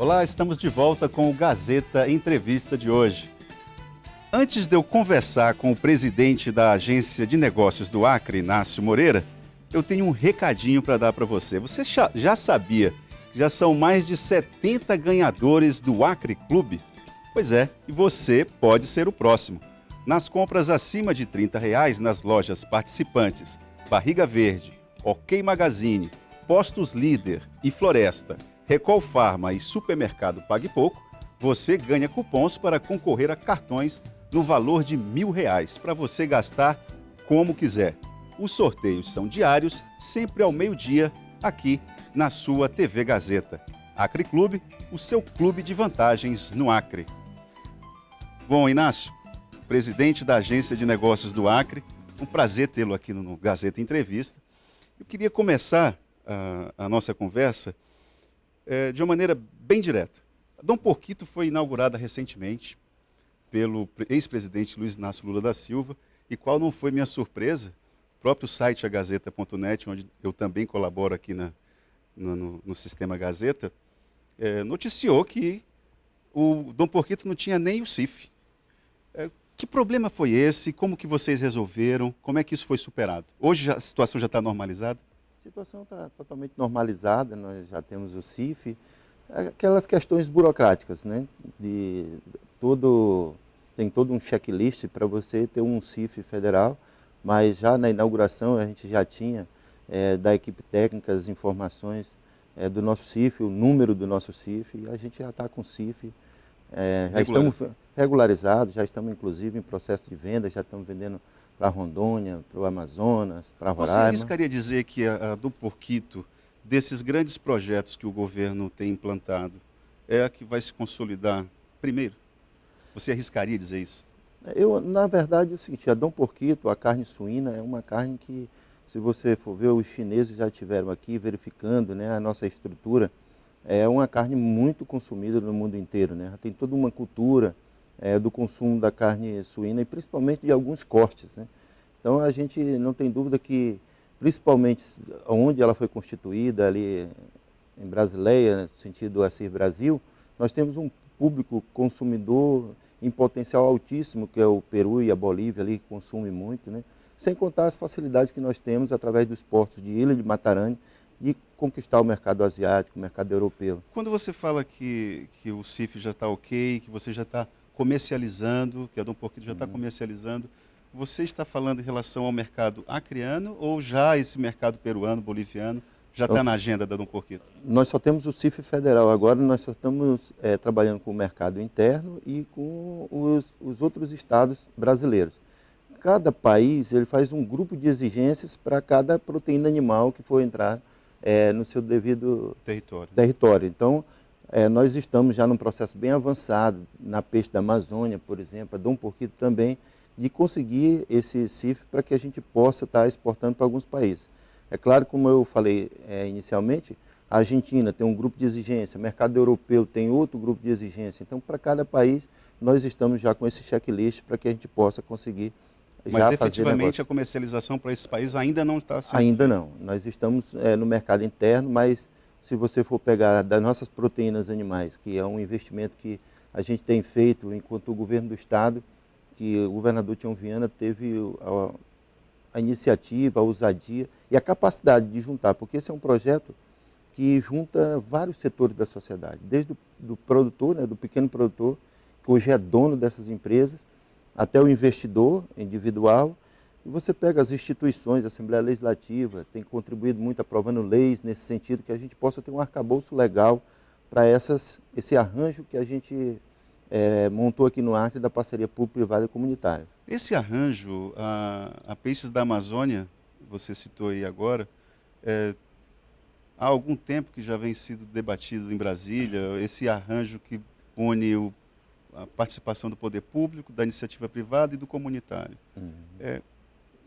Olá, estamos de volta com o Gazeta Entrevista de hoje. Antes de eu conversar com o presidente da Agência de Negócios do Acre, Inácio Moreira, eu tenho um recadinho para dar para você. Você já sabia que já são mais de 70 ganhadores do Acre Clube? Pois é, e você pode ser o próximo. Nas compras acima de R$ 30 nas lojas participantes Barriga Verde, OK Magazine, Postos Líder e Floresta, Recol Farma e Supermercado Pague Pouco, você ganha cupons para concorrer a cartões no valor de R$ 1.000 para você gastar como quiser. Os sorteios são diários, sempre ao meio-dia, aqui na sua TV Gazeta. Acre Clube, o seu clube de vantagens no Acre. Bom, Inácio, presidente da Agência de Negócios do Acre, um prazer tê-lo aqui no Gazeta Entrevista. Eu queria começar a nossa conversa de uma maneira bem direta. A Dom Porquito foi inaugurada recentemente pelo ex-presidente Luiz Inácio Lula da Silva, e qual não foi minha surpresa, o próprio site agazeta.net, onde eu também colaboro aqui no Sistema Gazeta, noticiou que o Dom Porquito não tinha nem o CIF. Que problema foi esse? Como que vocês resolveram? Como é que isso foi superado? Hoje a situação já está normalizada? A situação está totalmente normalizada, nós já temos o CIF, aquelas questões burocráticas, né? Tem todo um checklist para você ter um CIF federal, mas já na inauguração a gente já tinha da equipe técnica as informações do nosso CIF, o número do nosso CIF, e a gente já está com o CIF, já estamos regularizados, já estamos inclusive em processo de venda, já estamos vendendo para Rondônia, para o Amazonas, para Roraima. Você arriscaria dizer que a Dom Porquito, desses grandes projetos que o governo tem implantado, é a que vai se consolidar primeiro? Você arriscaria dizer isso? Na verdade, é o seguinte, a Dom Porquito, a carne suína, é uma carne que, se você for ver, os chineses já estiveram aqui verificando, né, a nossa estrutura, é uma carne muito consumida no mundo inteiro, né? Tem toda uma cultura do consumo da carne suína e principalmente de alguns cortes, né? Então a gente não tem dúvida que, principalmente onde ela foi constituída, ali em Brasileia, no sentido Assis Brasil, nós temos um público consumidor em potencial altíssimo, que é o Peru e a Bolívia ali, que consome muito, né? Sem contar as facilidades que nós temos através dos portos de Ilha de Matarani, de conquistar o mercado asiático, o mercado europeu. Quando você fala que o CIF já está ok, que você já está comercializando, que a Dom Porquito já está comercializando, você está falando em relação ao mercado acreano ou já esse mercado peruano, boliviano, já está na agenda da Dom Porquito? Nós só temos o CIF federal, agora nós só estamos trabalhando com o mercado interno e com os outros estados brasileiros. Cada país ele faz um grupo de exigências para cada proteína animal que for entrar no seu devido território. Então, nós estamos já num processo bem avançado, na peixe da Amazônia, por exemplo, a Dom Porquito também, de conseguir esse CIF para que a gente possa estar exportando para alguns países. É claro, como eu falei inicialmente, a Argentina tem um grupo de exigência, o mercado europeu tem outro grupo de exigência. Então, para cada país, nós estamos já com esse checklist para que a gente possa conseguir Mas efetivamente a comercialização para esses países ainda não está sendo Ainda não. Nós estamos no mercado interno, mas se você for pegar das nossas proteínas animais, que é um investimento que a gente tem feito enquanto o governo do estado, que o governador Tião Viana teve a iniciativa, a ousadia e a capacidade de juntar, porque esse é um projeto que junta vários setores da sociedade, desde do produtor, né, do pequeno produtor, que hoje é dono dessas empresas, até o investidor individual. E você pega as instituições, a Assembleia Legislativa tem contribuído muito aprovando leis nesse sentido, que a gente possa ter um arcabouço legal para esse arranjo que a gente montou aqui no Acre da parceria público-privada e comunitária. Esse arranjo, a Peixes da Amazônia, você citou aí agora, há algum tempo que já vem sido debatido em Brasília, esse arranjo que une a participação do poder público, da iniciativa privada e do comunitário.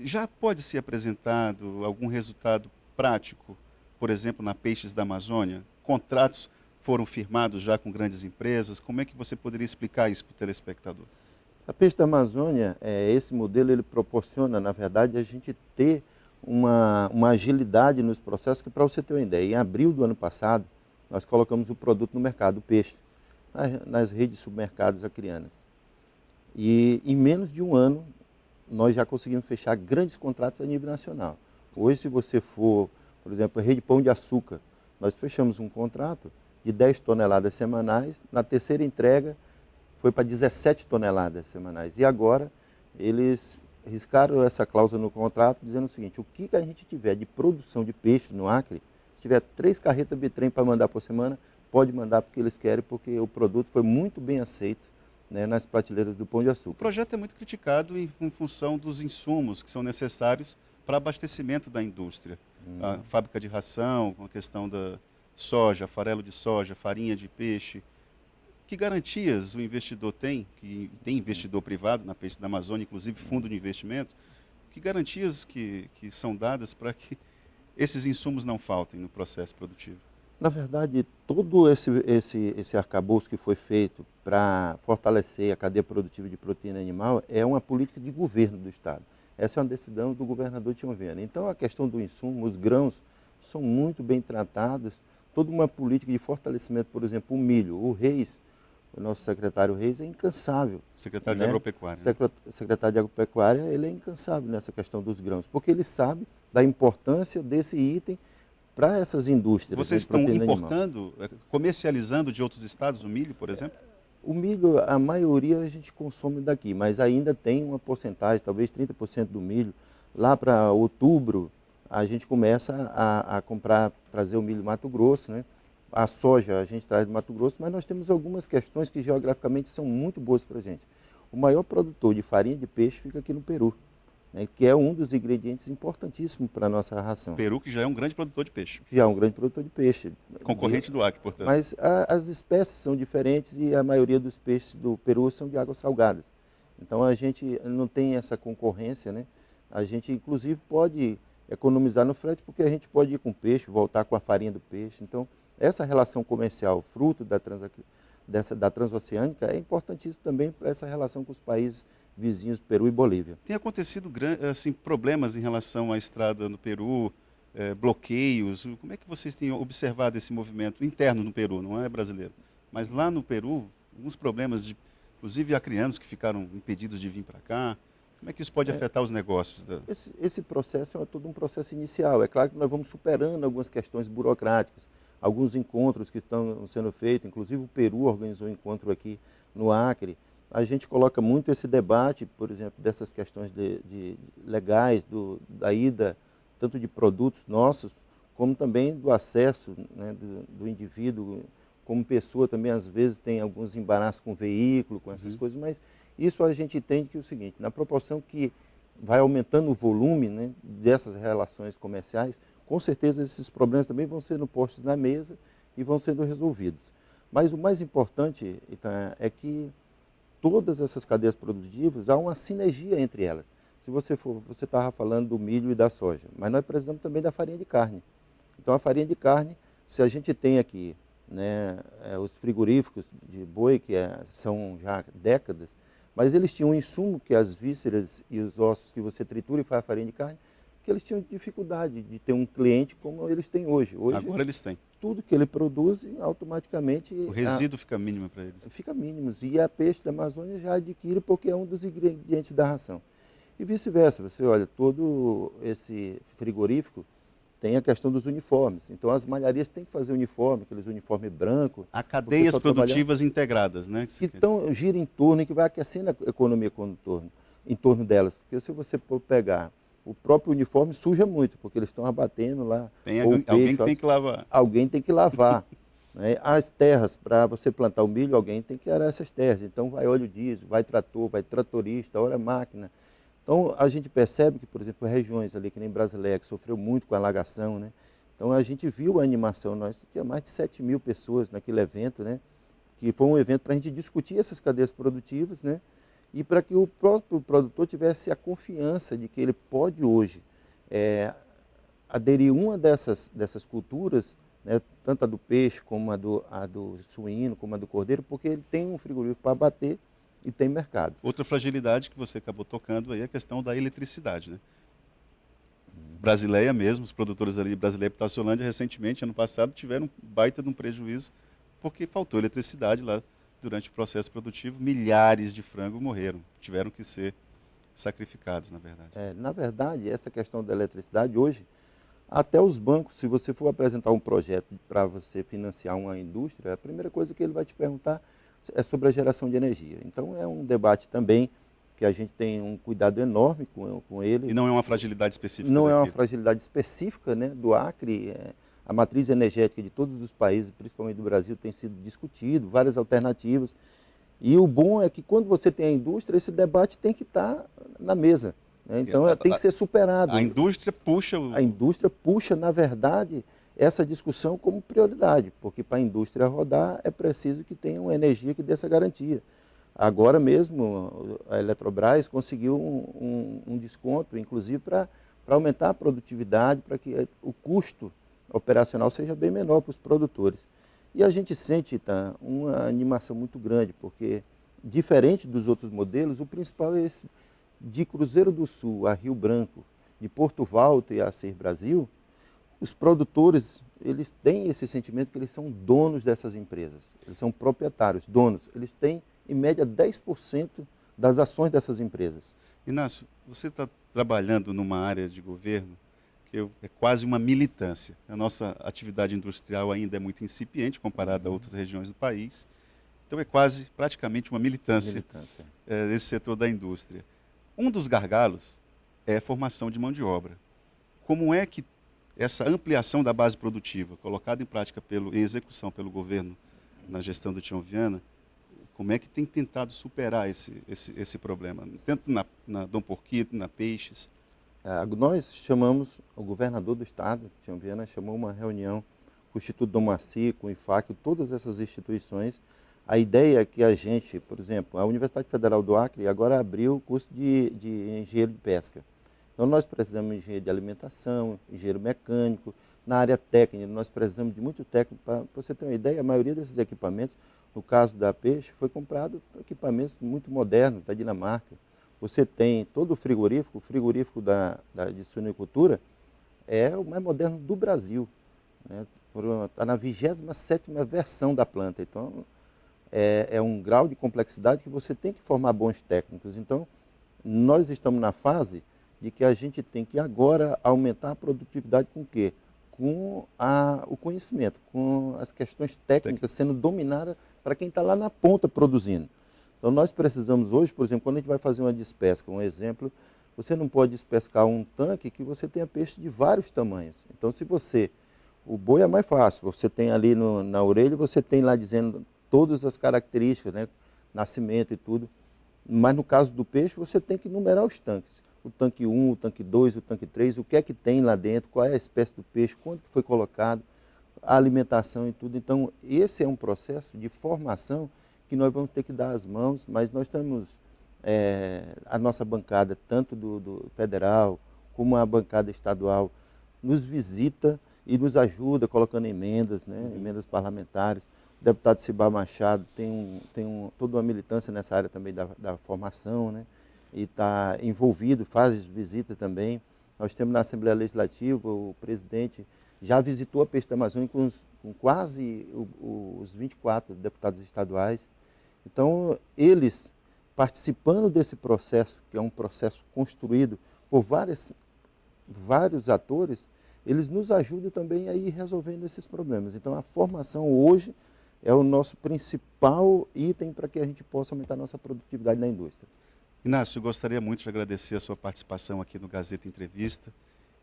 Já pode ser apresentado algum resultado prático, por exemplo, na Peixes da Amazônia? Contratos foram firmados já com grandes empresas? Como é que você poderia explicar isso para o telespectador? A Peixe da Amazônia, esse modelo, ele proporciona, na verdade, a gente ter uma agilidade nos processos, que para você ter uma ideia, em abril do ano passado, nós colocamos o produto no mercado, o peixe, nas redes de supermercados acrianas. E em menos de um ano, nós já conseguimos fechar grandes contratos a nível nacional. Hoje, se você for, por exemplo, a rede Pão de Açúcar, nós fechamos um contrato de 10 toneladas semanais, na terceira entrega foi para 17 toneladas semanais. E agora, eles riscaram essa cláusula no contrato, dizendo o seguinte: o que a gente tiver de produção de peixe no Acre, se tiver 3 carretas bitrem para mandar por semana, pode mandar porque eles querem, porque o produto foi muito bem aceito, né, nas prateleiras do Pão de Açúcar. O projeto é muito criticado em função dos insumos que são necessários para abastecimento da indústria. A fábrica de ração, com a questão da soja, farelo de soja, farinha de peixe. Que garantias o investidor tem, que tem investidor privado na Peixe da Amazônia, inclusive fundo de investimento, que garantias que são dadas para que esses insumos não faltem no processo produtivo? Na verdade, todo esse arcabouço que foi feito para fortalecer a cadeia produtiva de proteína animal é uma política de governo do Estado. Essa é uma decisão do governador Tião Viana. Então, a questão do insumo, os grãos, são muito bem tratados. Toda uma política de fortalecimento, por exemplo, o milho, o Reis, o nosso secretário Reis é incansável. Secretário né? de Agropecuária. Secretário de Agropecuária, ele é incansável nessa questão dos grãos, porque ele sabe da importância desse item para essas indústrias. Vocês estão importando, comercializando de outros estados o milho, por exemplo? O milho, a maioria a gente consome daqui, mas ainda tem uma porcentagem, talvez 30% do milho. Lá para outubro, a gente começa a comprar, trazer o milho do Mato Grosso, né? A soja a gente traz do Mato Grosso, mas nós temos algumas questões que geograficamente são muito boas para a gente. O maior produtor de farinha de peixe fica aqui no Peru, né, que é um dos ingredientes importantíssimos para a nossa ração. Peru, que já é um grande produtor de peixe. Já é um grande produtor de peixe. Concorrente do Acre, portanto. Mas as espécies são diferentes e a maioria dos peixes do Peru são de águas salgadas. Então a gente não tem essa concorrência, né? A gente inclusive pode economizar no frete porque a gente pode ir com peixe, voltar com a farinha do peixe. Então essa relação comercial, fruto da transoceânica, é importantíssimo também para essa relação com os países vizinhos, Peru e Bolívia. Tem acontecido assim, problemas em relação à estrada no Peru, bloqueios. Como é que vocês têm observado esse movimento interno no Peru, não é brasileiro? Mas lá no Peru, alguns problemas, inclusive acreanos que ficaram impedidos de vir para cá. Como é que isso pode afetar os negócios? Esse processo é todo um processo inicial. É claro que nós vamos superando algumas questões burocráticas, alguns encontros que estão sendo feitos, inclusive o Peru organizou um encontro aqui no Acre. A gente coloca muito esse debate, por exemplo, dessas questões legais, da ida, tanto de produtos nossos, como também do acesso, né, do indivíduo, como pessoa também às vezes tem alguns embaraços com veículo, com essas coisas, mas isso a gente entende que é o seguinte: na proporção que vai aumentando o volume, né, dessas relações comerciais, com certeza esses problemas também vão sendo postos na mesa e vão sendo resolvidos. Mas o mais importante, Itan, é que todas essas cadeias produtivas, há uma sinergia entre elas. Se você estava falando do milho e da soja, mas nós precisamos também da farinha de carne. Então a farinha de carne, se a gente tem aqui, né, os frigoríficos de boi, que são já décadas, mas eles tinham um insumo, que é as vísceras e os ossos que você tritura e faz a farinha de carne, que eles tinham dificuldade de ter um cliente como eles têm hoje. Agora eles têm. Tudo que ele produz, automaticamente... O resíduo fica mínimo para eles. Fica mínimo. E a Peixe da Amazônia já adquire porque é um dos ingredientes da ração. E vice-versa. Você olha, todo esse frigorífico tem a questão dos uniformes. Então as malharias têm que fazer uniforme, aqueles uniformes brancos. Há cadeias produtivas integradas, né? Então gira em torno e que vai aquecendo a economia em torno delas. Porque se você pegar o próprio uniforme, suja muito, porque eles estão abatendo lá. Alguém que tem que lavar. Alguém tem que lavar. Né? As terras, para você plantar o milho, alguém tem que arar essas terras. Então vai óleo diesel, vai trator, vai tratorista, hora máquina. Então, a gente percebe que, por exemplo, regiões ali, que nem Brasileia, que sofreu muito com a alagação, né? Então, a gente viu a animação, nós tinha mais de 7 mil pessoas naquele evento, né? Que foi um evento para a gente discutir essas cadeias produtivas, né? E para que o próprio produtor tivesse a confiança de que ele pode hoje aderir uma dessas culturas, né? Tanto a do peixe, como a do suíno, como a do cordeiro, porque ele tem um frigorífico para abater e tem mercado. Outra fragilidade que você acabou tocando aí é a questão da eletricidade, né? Brasileia mesmo, os produtores ali, Brasileia e Pitaciolândia, recentemente, ano passado, tiveram um baita de um prejuízo porque faltou eletricidade lá durante o processo produtivo. Milhares de frangos morreram, tiveram que ser sacrificados, na verdade. Na verdade, essa questão da eletricidade, hoje, até os bancos, se você for apresentar um projeto para você financiar uma indústria, a primeira coisa que ele vai te perguntar é sobre a geração de energia. Então, é um debate também que a gente tem um cuidado enorme com ele. E não é uma fragilidade específica Não daqui. é uma fragilidade específica, né, do Acre. A matriz energética de todos os países, principalmente do Brasil, tem sido discutido, várias alternativas. E o bom é que quando você tem a indústria, esse debate tem que estar na mesa, né? Então, tem que ser superado. A indústria puxa... A indústria puxa, na verdade, essa discussão como prioridade, porque para a indústria rodar é preciso que tenha uma energia que dê essa garantia. Agora mesmo, a Eletrobras conseguiu um desconto, inclusive, para aumentar a produtividade, para que o custo operacional seja bem menor para os produtores. E a gente sente, tá, uma animação muito grande, porque, diferente dos outros modelos, o principal é esse, de Cruzeiro do Sul a Rio Branco, de Porto Valto e a Ser Brasil, os produtores, eles têm esse sentimento que eles são donos dessas empresas, eles são proprietários, donos, eles têm, em média, 10% das ações dessas empresas. Inácio, você está trabalhando numa área de governo que é quase uma militância. A nossa atividade industrial ainda é muito incipiente comparada a outras regiões do país. Então é quase, praticamente uma militância. Nesse setor da indústria. Um dos gargalos é a formação de mão de obra. Como é que essa ampliação da base produtiva, colocada em prática em execução pelo governo na gestão do Tião Viana, como é que tem tentado superar esse problema? Tanto na Dom Porquito, na Peixes. Nós chamamos, o governador do estado, Tião Viana, chamou uma reunião com o Instituto Dom Maci, com o IFAC, todas essas instituições. A ideia é que a gente, por exemplo, a Universidade Federal do Acre agora abriu o curso de engenheiro de pesca. Então nós precisamos de engenheiro de alimentação, engenheiro mecânico. Na área técnica, nós precisamos de muito técnico. Para você ter uma ideia, a maioria desses equipamentos, no caso da Peixe, foi comprado equipamentos muito modernos, da Dinamarca. Você tem todo o frigorífico de suinocultura é o mais moderno do Brasil, né? Está na 27ª versão da planta. Então, é um grau de complexidade que você tem que formar bons técnicos. Então, nós estamos na fase de que a gente tem que agora aumentar a produtividade com o quê? Com o conhecimento, com as questões técnicas sendo dominadas para quem está lá na ponta produzindo. Então, nós precisamos hoje, por exemplo, quando a gente vai fazer uma despesca, um exemplo, você não pode despescar um tanque que você tenha peixe de vários tamanhos. Então, o boi é mais fácil, você tem ali na orelha, você tem lá dizendo todas as características, né, nascimento e tudo. Mas no caso do peixe, você tem que numerar os tanques. O tanque 1, o tanque 2, o tanque 3, o que é que tem lá dentro, qual é a espécie do peixe, quando que foi colocado, a alimentação e tudo. Então, esse é um processo de formação que nós vamos ter que dar as mãos, mas nós estamos, a nossa bancada, tanto do federal como a bancada estadual, nos visita e nos ajuda colocando emendas, né, emendas parlamentares. O deputado Cibá Machado tem toda uma militância nessa área também da formação, né, e está envolvido, faz visita também. Nós temos na Assembleia Legislativa, o presidente já visitou a Peixe da Amazônia com quase os 24 deputados estaduais. Então, eles, participando desse processo, que é um processo construído por vários atores, eles nos ajudam também a ir resolvendo esses problemas. Então, a formação hoje é o nosso principal item para que a gente possa aumentar a nossa produtividade na indústria. Inácio, eu gostaria muito de agradecer a sua participação aqui no Gazeta Entrevista.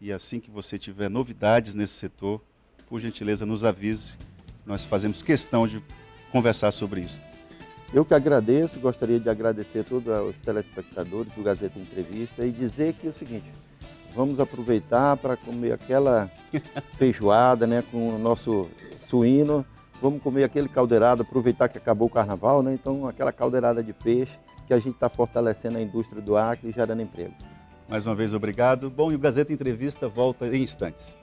E assim que você tiver novidades nesse setor, por gentileza, nos avise. Nós fazemos questão de conversar sobre isso. Eu que agradeço, gostaria de agradecer a todos os telespectadores do Gazeta Entrevista e dizer que é o seguinte, vamos aproveitar para comer aquela feijoada, né, com o nosso suíno, vamos comer aquele caldeirado, aproveitar que acabou o carnaval, né, então aquela caldeirada de peixe, que a gente está fortalecendo a indústria do Acre e gerando emprego. Mais uma vez, obrigado. Bom, e o Gazeta Entrevista volta em instantes.